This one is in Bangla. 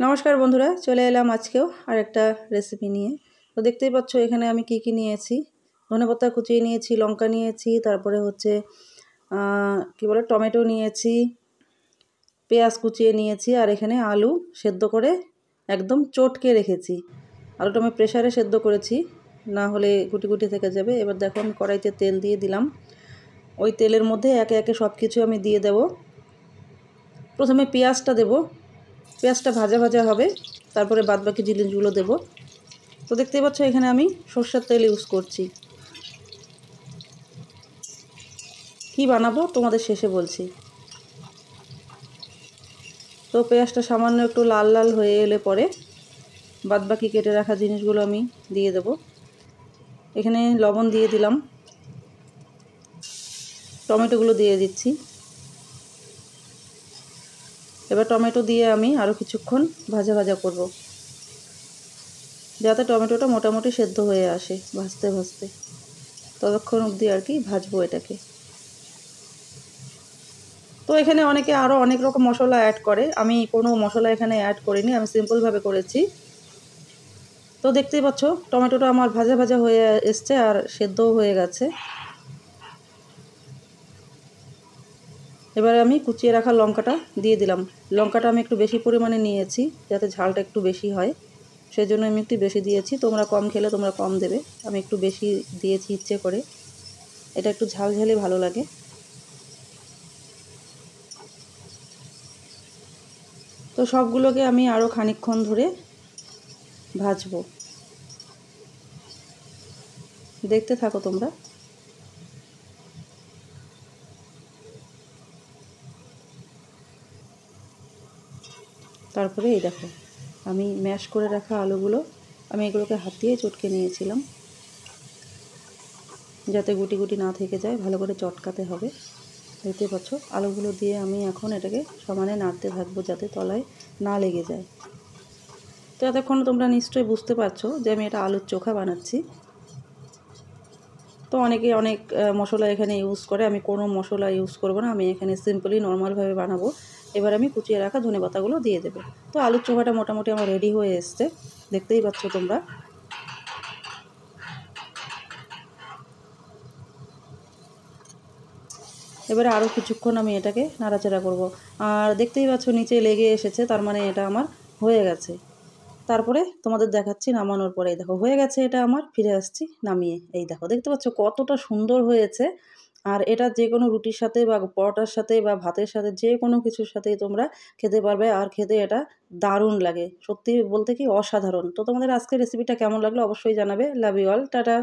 নমস্কার বন্ধুরা, চলে এলাম আজকেও আরেকটা রেসিপি নিয়ে। তো দেখতেই পাচ্ছ এখানে আমি কি নিয়েছি। ধনেপাতা কুচিয়ে নিয়েছি, লঙ্কা নিয়েছি, তারপরে হচ্ছে কি বলে টমেটো নিয়েছি, পেঁয়াজ কুচিয়ে নিয়েছি, আর এখানে আলু সেদ্ধ করে একদম চটকে রেখেছি। আলুটা আমি প্রেসারে সেদ্ধ করেছি, না হলে গুটি গুটি থেকে যাবে। এবার দেখো আমি কড়াইতে তেল দিয়ে দিলাম। ওই তেলের মধ্যে একে একে সব কিছু আমি দিয়ে দেব। প্রথমে পেঁয়াজটা দেব, পেঁয়াজটা ভাজা ভাজা হবে, তারপরে বাদবাকি জিনিসগুলো দেব। তো দেখতেই পাচ্ছ এখানে আমি সরষের তেল ইউজ করছি। কি বানাবো তোমাদের শেষে বলছি। তো পেঁয়াজটা সামান্য একটু লাল লাল হয়ে এলে পরে বাদবাকি কেটে রাখা জিনিসগুলো আমি দিয়ে দেব। এখানে লবণ দিয়ে দিলাম, টমেটোগুলো দিয়ে দিচ্ছি। এবার টমেটো দিয়ে আমি আরও কিছুক্ষণ ভাজা ভাজা করব, যাতে টমেটোটা মোটামুটি সেদ্ধ হয়ে আসে। ভাজতে ভাজতে ততক্ষণ অবধি আর কি ভাজবো এটাকে। তো এখানে অনেকে আরও অনেক রকম মশলা অ্যাড করে, আমি কোনো মশলা এখানে অ্যাড করিনি, আমি সিম্পলভাবে করেছি। তো দেখতেই পাচ্ছ টমেটোটা আমার ভাজা ভাজা হয়ে এসছে আর সেদ্ধও হয়ে গেছে। এবারে আমি কুচিয়ে রাখা লঙ্কাটা দিয়ে দিলাম। লঙ্কাটা আমি একটু বেশি পরিমাণে নিয়েছি, যাতে ঝালটা একটু বেশি হয়, সেই জন্য আমি একটু বেশি দিয়েছি। তোমরা কম খেলে তোমরা কম দেবে, আমি একটু বেশি দিয়েছি ইচ্ছে করে, এটা একটু ঝাল ঝালই ভালো লাগে। তো সবগুলোকে আমি আরও খানিকক্ষণ ধরে ভাজবো, দেখতে থাকো তোমরা। তারপরে এই দেখো আমি ম্যাশ করে রাখা আলুগুলো আমি এগুলোকে হাত দিয়ে চটকে নিয়েছিলাম, যাতে গুটি গুটি না থেকে যায়, ভালো করে চটকাতে হবে। দেখতে পাচ্ছ আলুগুলো দিয়ে আমি এখন এটাকে সমানে নাড়তে থাকবো, যাতে তলায় না লেগে যায়। তো এতক্ষণ তোমরা নিশ্চয়ই বুঝতে পারছো যে আমি এটা আলুর চোখা বানাচ্ছি। তো অনেকে অনেক মশলা এখানে ইউজ করে, আমি কোনো মশলা ইউজ করব না, আমি এখানে সিম্পলি নর্মালভাবে বানাবো। এবার আমি কুচিয়ে রাখা ধনেপাতাগুলো দিয়ে দেবো। তো আলুর চোখাটা মোটামুটি আমার রেডি হয়ে এসছে, দেখতেই পাচ্ছ তোমরা। এবারে আরও কিছুক্ষণ আমি এটাকে নাড়াচাড়া করব। আর দেখতেই পাচ্ছ নিচে লেগে এসেছে, তার মানে এটা আমার হয়ে গেছে। তারপরে তোমাদের দেখাচ্ছি নামানোর পরে। এই দেখো হয়ে গেছে এটা আমার, ফিরে আসছি নামিয়ে। এই দেখো দেখতে পাচ্ছ কতটা সুন্দর হয়েছে। আর এটা যে কোনো রুটির সাথে বা পরোটার সাথে বা ভাতের সাথে যে কোনো কিছুর সাথেই তোমরা খেতে পারবে, আর খেতে এটা দারুণ লাগে, সত্যি বলতে কি অসাধারণ। তো তোমাদের আজকের রেসিপিটা কেমন লাগলো অবশ্যই জানাবে। Love you all, tata.